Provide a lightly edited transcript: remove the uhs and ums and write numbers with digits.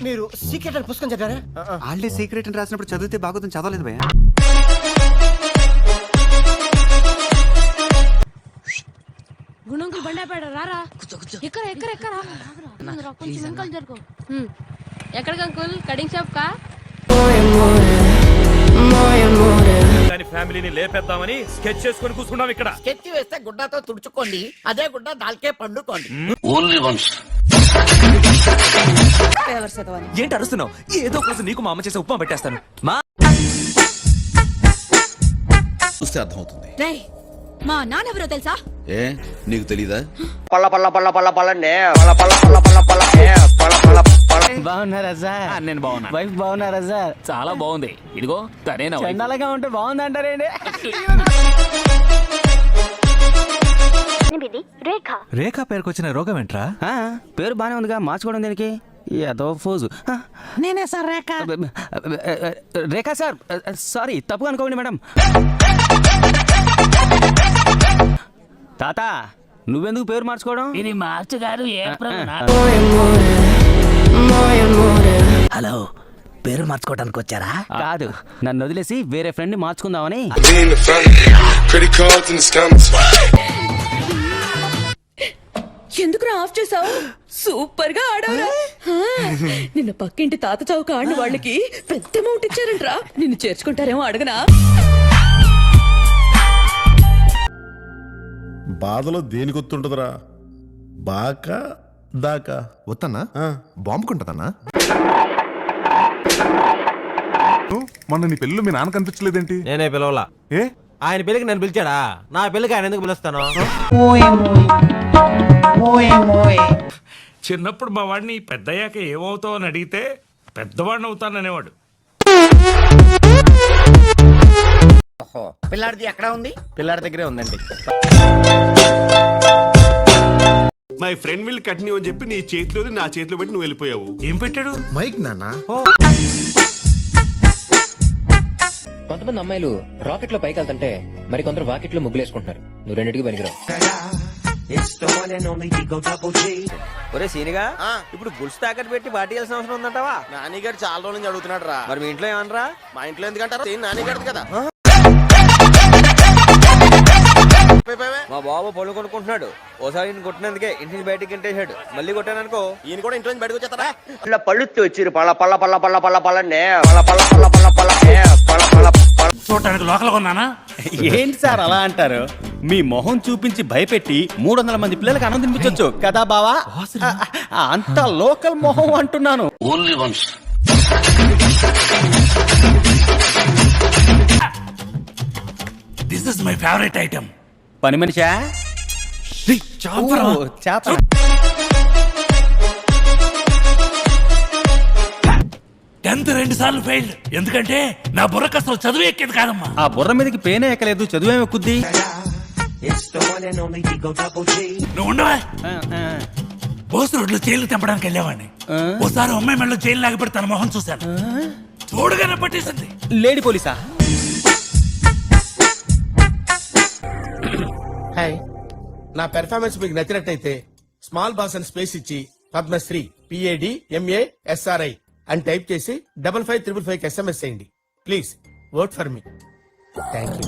మీరు సీక్రెట్ అని పుస్తకం చదివారా? వాళ్ళే సీక్రెట్ అని రాసినప్పుడు చదివితే బాగోదని చదవలేదు భయ. గుణంకులు బండాపేడ రారా. ఎక్కరా ఎక్కరా ఎక్కరా కొంచెం వెనకాల జరుగు. ఎక్కడికి అంకుల్? కటింగ్ షాప్ కా? ఫ్యామిలీని లేపేద్దామని స్కెచ్ చేసుకుని కూర్చున్నాం ఇక్కడ. స్కెచ్ వేస్తే గుడ్డతో తుడుచుకోండి, అదే గుడ్డ దాల్కే పండుకోండి. Only once. ఏంటి అరుస్తున్నావు? ఏదో కోసం నీకు మా అమ్మ చేసే ఉప్మా పెట్టేస్తాను. మా చూస్తే అర్థమవుతుంది. మా నాన్న ఎవరో తెలుసా? ఏ నీకు తెలీదా? బాగున్నారా సార్? నేను బాగున్నా. వైఫ్ బాగున్నారా సార్? చాలా బాగుంది. ఇదిగో తనేనా వైఫ్. చండాలంగా ఉంటే బాగుంది అంటారేంటి? రేఖ పేరుకు వచ్చిన రోగం ఏంట్రా? పేరు బానే ఉందిగా, మార్చుకోవడం దేనికి? ఏదో ఫోజు. నేనే సార్ రేఖ. రేఖ సార్, సారీ తప్పుగా అనుకోండి మేడం. తాత నువ్వెందుకు పేరు మార్చుకోవడం? ఇది మార్చుగారు హలో, పేరు మార్చుకోవడానికి వచ్చారా? కాదు, నన్ను వదిలేసి వేరే ఫ్రెండ్ ని మార్చుకుందామని. ఎందుకురా ఆఫ్ చేసావు? సూపర్ గా ఆడావురా. నిన్న పక్కింటి తాత చౌక ఆడిన వాళ్ళకి పెద్ద అమౌంట్ ఇచ్చారంట్రా. నిన్ను చేర్చుకుంటారేమో అడగనా? బాధలో దేనికి ఒత్తుంటదిరా? బాకా దాకా వద్దన్నా, బాంబుకుంటదన్నా. మొన్న నీ పెళ్ళి మీ నాన్న కనిపించలేదేంటి? నేనే పిలవలా. ఏ ఆయన పెళ్లికి నన్ను పిలిచాడా? నా పెళ్లికి ఆయన ఎందుకు పిలుస్తాను? చిన్నప్పుడు మా వాడిని పెద్దయ్యాక ఏమవుతావు అని అడిగితే పెద్దవాడిని అవుతాననేవాడు. పిల్లాడిది ఎక్కడ ఉంది? పిల్లాడి దగ్గరే ఉందండి. మై ఫ్రెండ్ విల్ కంటిన్యూ అని చెప్పి నీ చేతిలో నా చేతిలో పెట్టి నువ్వు వెళ్ళిపోయావు. ఏం పెట్టాడు? మైక్ నాన్న. కొంతమంది అమ్మాయిలు రాకెట్ లో పైకి వెళ్తుంటే మరి కొందరు వాకెట్ లో ముగ్గులేసుకుంటున్నారు. నువ్వు రెండింటికి పనికిరావు. ఒరే సీనిగా, ఇప్పుడు బుల్స్ తాకట్టు పెట్టి పార్టీ చేయాల్సిన అవసరం ఉందంటావా? నానిగారు చాలా రోజుల నుంచి అడుగుతున్నాడు రా. మరి మీ ఇంట్లో ఏమనరా? మా ఇంట్లో ఎందుకంటారా? నానిగారు కదా. మా బాబు పళ్ళు కొనుక్కుంటున్నాడు. ఓసారి ఈయన కొట్టినందుకే ఇంటిని బయటికి ఇంటేశాడు. మళ్ళీ కొట్టాననుకో ఈయన కూడా ఇంట్లో బయటకు వచ్చేస్తారా? ఇలా పళ్ళు వచ్చి పళ్ళ పళ్ళ పళ్ళ పళ్ళ పళ్ళ పళ్ళనే పళ్ళ పళ్ళ పళ్ళ పళ్ళ పళ్ళ పళ్ళ పళ్ళ చూడటానికి లోకల్ కొన్నానా? ఏంటి సార్ అలా అంటారు? మీ మొహం చూపించి భయపెట్టి 300 మంది పిల్లలకి అన్నం తినిపించొచ్చు కదా బావా? అంత లోకల్ మొహం అంటున్నాను. Only once. This is my favourite item. పని మనిషా? చేప. 10th 2 సార్లు ఫెయిల్డ్. ఎందుకంటే నా బుర్రకు అసలు చదువు ఎక్కేది కాదమ్మా. ఆ బుర్ర మీదకి పేనే ఎక్కలేదు, చదువేమి ఎక్కుద్ది? నువ్వు ఉండవా? బోస్ రోడ్లో చైన్లు తెంపడానికి వెళ్ళేవాడిని. ఓసారి అమ్మాయి మెడలో చైన్ లాగబెట్టి తన మొహం చూశాను. చూడగానే పట్టేసింది. లేడీ పోలీసా? హాయ్, నా పెర్ఫార్మెన్స్ మీకు నచ్చినట్టయితే స్మాల్ బాస్ అని స్పేస్ ఇచ్చి పద్మశ్రీ PADMASRI అని టైప్ చేసి 5555 SMS చేయండి. Please vote for me. Thank you.